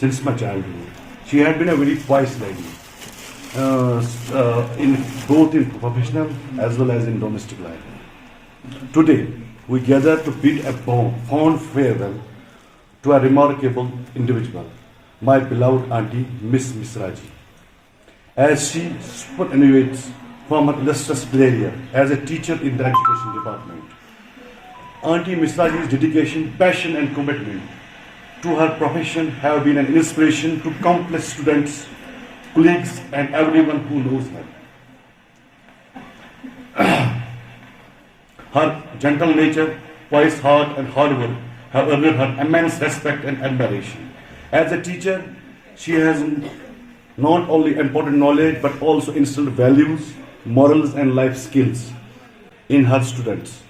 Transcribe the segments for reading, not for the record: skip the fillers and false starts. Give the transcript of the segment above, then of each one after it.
Since my childhood, she had been a very wise lady, in both in professional as well as in domestic life. Today, we gather to bid a fond farewell to a remarkable individual, my beloved auntie, Miss Misraji, as she superannuates from her illustrious career as a teacher in the education department. Auntie Misraji's dedication, passion and commitment to her profession have been an inspiration to countless students, colleagues and everyone who knows her. Her gentle nature, wise heart and hard work have earned her immense respect and admiration. As a teacher, she has not only imparted knowledge but also instilled values, morals and life skills in her students.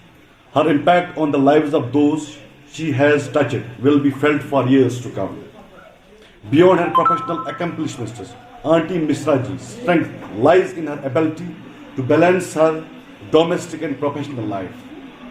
Her impact on the lives of those she has touched will be felt for years to come. Beyond her professional accomplishments, Auntie Misraji's strength lies in her ability to balance her domestic and professional life.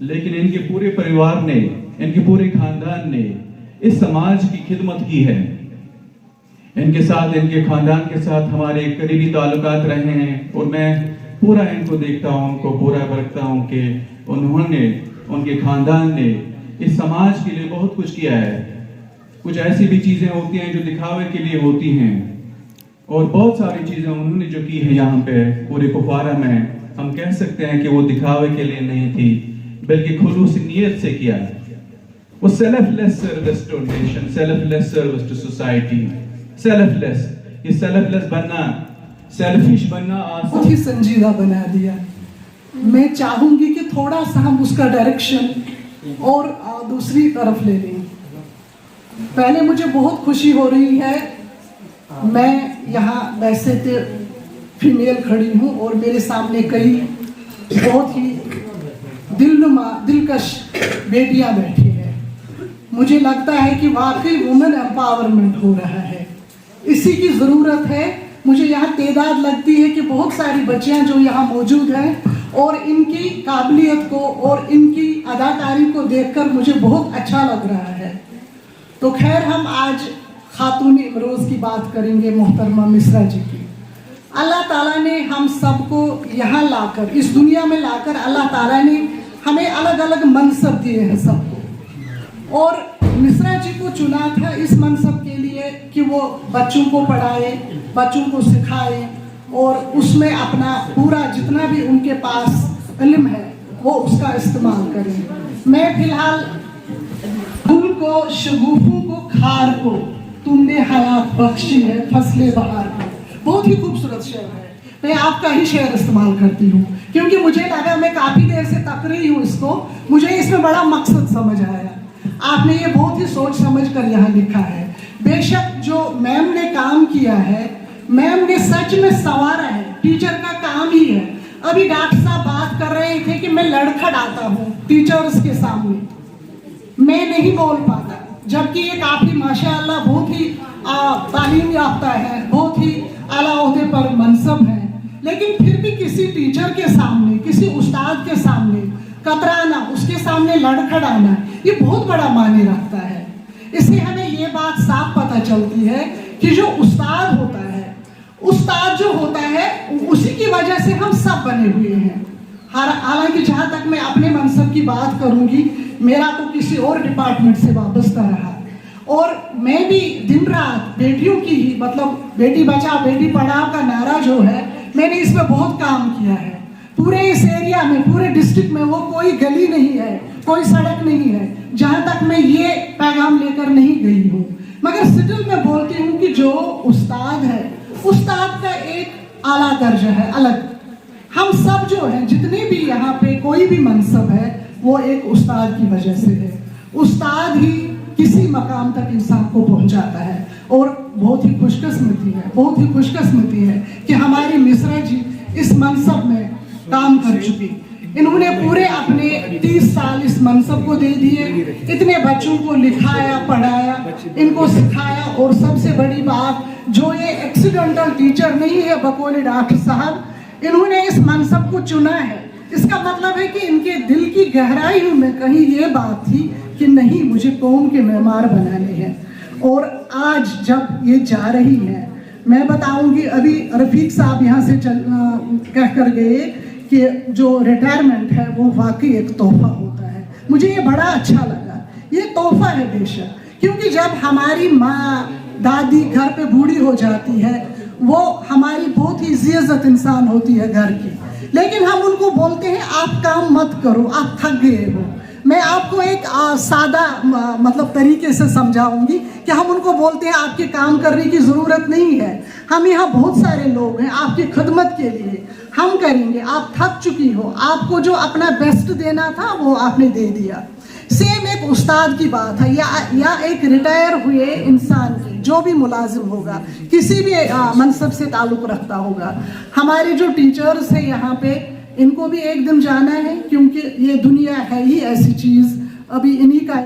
لیکن ان کے پورے پریوار نے، ان کے پورے خاندان نے اس سماج کی خدمت کی ہے. ان کے ساتھ، ان کے خاندان کے ساتھ ہمارے قریبی تعلقات رہے ہیں، اور میں پورا ان کو دیکھتا ہوں، ان کو پورا برکتا ہوں کہ انہوں نے، ان کے خاندان نے اس سماج کے لیے بہت کچھ کیا ہے. کچھ ایسی بھی چیزیں ہوتی ہیں جو دکھاوے کے لیے ہوتی ہیں، اور بہت ساری چیزیں انہوں نے جو کی ہے یہاں پہ پورے کپوارہ میں، ہم کہہ سکتے ہیں کہ وہ دکھاوے کے لیے نہیں تھی بلکہ خلوص نیت سے کیا. وہ selfless service to nation, selfless service to society, selfless. یہ سیلف لیس بننا، سیلفش بننا بہت ہی سنجیدہ بنا دیا. میں چاہوں گی کہ تھوڑا سا ہم اس کا ڈائریکشن اور دوسری طرف لے لیں. پہلے مجھے بہت خوشی ہو رہی ہے، میں یہاں ویسے تو فیمیل کھڑی ہوں اور میرے سامنے کئی بہت ہی دلنما، دلکش بیٹیاں بیٹھی ہیں. مجھے لگتا ہے کہ واقعی وومن امپاورمنٹ ہو رہا ہے، اسی کی ضرورت ہے. مجھے یہاں تعداد لگتی ہے کہ بہت ساری بچیاں جو یہاں موجود ہیں، اور ان کی قابلیت کو اور ان کی اداکاری کو دیکھ کر مجھے بہت اچھا لگ رہا ہے. تو خیر، ہم آج خاتون امروز کی بات کریں گے، محترمہ مصرا جی کی. اللہ تعالیٰ نے ہم سب کو یہاں لا کر، اس دنیا میں لا کر، اللہ تعالیٰ نے ہمیں الگ الگ منصب دیے ہیں سب کو، اور مصرا جی کو چنا تھا اس منصب کے لیے کہ وہ بچوں کو پڑھائے، بچوں کو سکھائے، اور اس میں اپنا پورا جتنا بھی ان کے پاس علم ہے وہ اس کا استعمال کریں. میں فی الحال پھول کو، شگوفوں کو، کھار کو تم نے حیات بخشی ہے، فصل بہار کو. بہت ہی خوبصورت شعر ہے. میں آپ کا ہی شعر استعمال کرتی ہوں کیونکہ مجھے لگا، میں کافی دیر سے تک رہی ہوں اس کو، مجھے اس میں بڑا مقصد سمجھ آیا. آپ نے یہ بہت ہی سوچ سمجھ کر یہاں لکھا ہے. بے شک جو میم نے کام کیا ہے، میم نے سچ میں سنوارا ہے. ٹیچر کا کام ہی ہے. ابھی ڈاکٹر صاحب بات کر رہے تھے کہ میں لڑکھڑاتا ہوں ٹیچرز کے سامنے، میں نہیں بول پاتا، جبکہ یہ کافی ماشاءاللہ بہت ہی تعلیم یافتہ ہے، بہت ہی اعلیٰ عہدے پر منصب ہے، لیکن پھر بھی کسی ٹیچر کے سامنے، کسی استاد کے سامنے کترانا، اس کے سامنے لڑکھڑانا، یہ بہت بڑا معنی رکھتا ہے. اس سے ہمیں یہ بات صاف پتہ چلتی ہے کہ جو استاد ہوتا ہے، استاد جو ہوتا ہے، اسی کی وجہ سے ہم سب بنے ہوئے ہیں. حالانکہ جہاں تک میں اپنے منصب کی بات کروں گی، میرا تو کسی اور ڈپارٹمنٹ سے وابستہ رہا، اور میں بھی دن رات بیٹیوں کی ہی، مطلب بیٹی بچاؤ بیٹی پڑھاؤ کا نعرہ جو ہے، میں نے اس پہ بہت کام کیا ہے. پورے اس ایریا میں، پورے ڈسٹرکٹ میں وہ کوئی گلی نہیں ہے، کوئی سڑک نہیں ہے جہاں تک میں یہ پیغام لے کر نہیں گئی ہوں. مگر سٹل میں بولتی ہوں کہ جو استاد ہے، استاد کا ایک اعلیٰ درجہ ہے الگ. ہم سب جو ہیں، جتنے بھی یہاں پہ کوئی بھی منصب ہے، وہ ایک استاد کی وجہ سے ہے. استاد ہی کسی مقام تک انسان کو پہنچاتا ہے. اور بہت ہی خوش قسمتی ہے، بہت ہی خوش قسمتی ہے کہ ہماری مصرا جی اس منصب میں کام کر چکی. انہوں نے پورے اپنے 30 سال اس منصب کو دے دیے، اتنے بچوں کو لکھایا، پڑھایا، ان کو سکھایا. اور سب سے بڑی بات، جو یہ ایکسیڈنٹل ٹیچر نہیں ہے بقول ڈاکٹر صاحب، انہوں نے اس منصب کو چنا ہے. اس کا مطلب ہے کہ ان کے دل کی گہرائیوں میں کہیں یہ بات تھی کہ نہیں، مجھے قوم کے معمار بنانے ہیں. اور آج جب یہ جا رہی ہے، میں بتاؤں گی، ابھی رفیق صاحب یہاں سے کہہ کر گئے کہ جو ریٹائرمنٹ ہے وہ واقعی ایک تحفہ ہوتا ہے. مجھے یہ بڑا اچھا لگا. یہ تحفہ ہے بے شک، کیونکہ جب ہماری ماں دادی گھر پہ بوڑھی ہو جاتی ہے، وہ ہماری بہت ہی عزت انسان ہوتی ہے گھر کی، لیکن ہم ان کو بولتے ہیں آپ کام مت کرو، آپ تھک گئے ہو. میں آپ کو ایک سادہ مطلب طریقے سے سمجھاؤں گی کہ ہم ان کو بولتے ہیں آپ کے کام کرنے کی ضرورت نہیں ہے، ہم یہاں بہت سارے لوگ ہیں آپ کی خدمت کے لیے، ہم کریں گے. آپ تھک چکی ہو، آپ کو جو اپنا بیسٹ دینا تھا وہ آپ نے دے دیا. سیم ایک استاد کی بات ہے، یا ایک ریٹائر ہوئے انسان کی، جو بھی ملازم ہوگا، کسی بھی منصب سے تعلق رکھتا ہوگا. ہمارے جو ٹیچرز ہیں یہاں پہ، ان کو بھی ایک دن جانا ہے، کیونکہ یہ دنیا ہے ہی ایسی چیز، ابھی انہی کا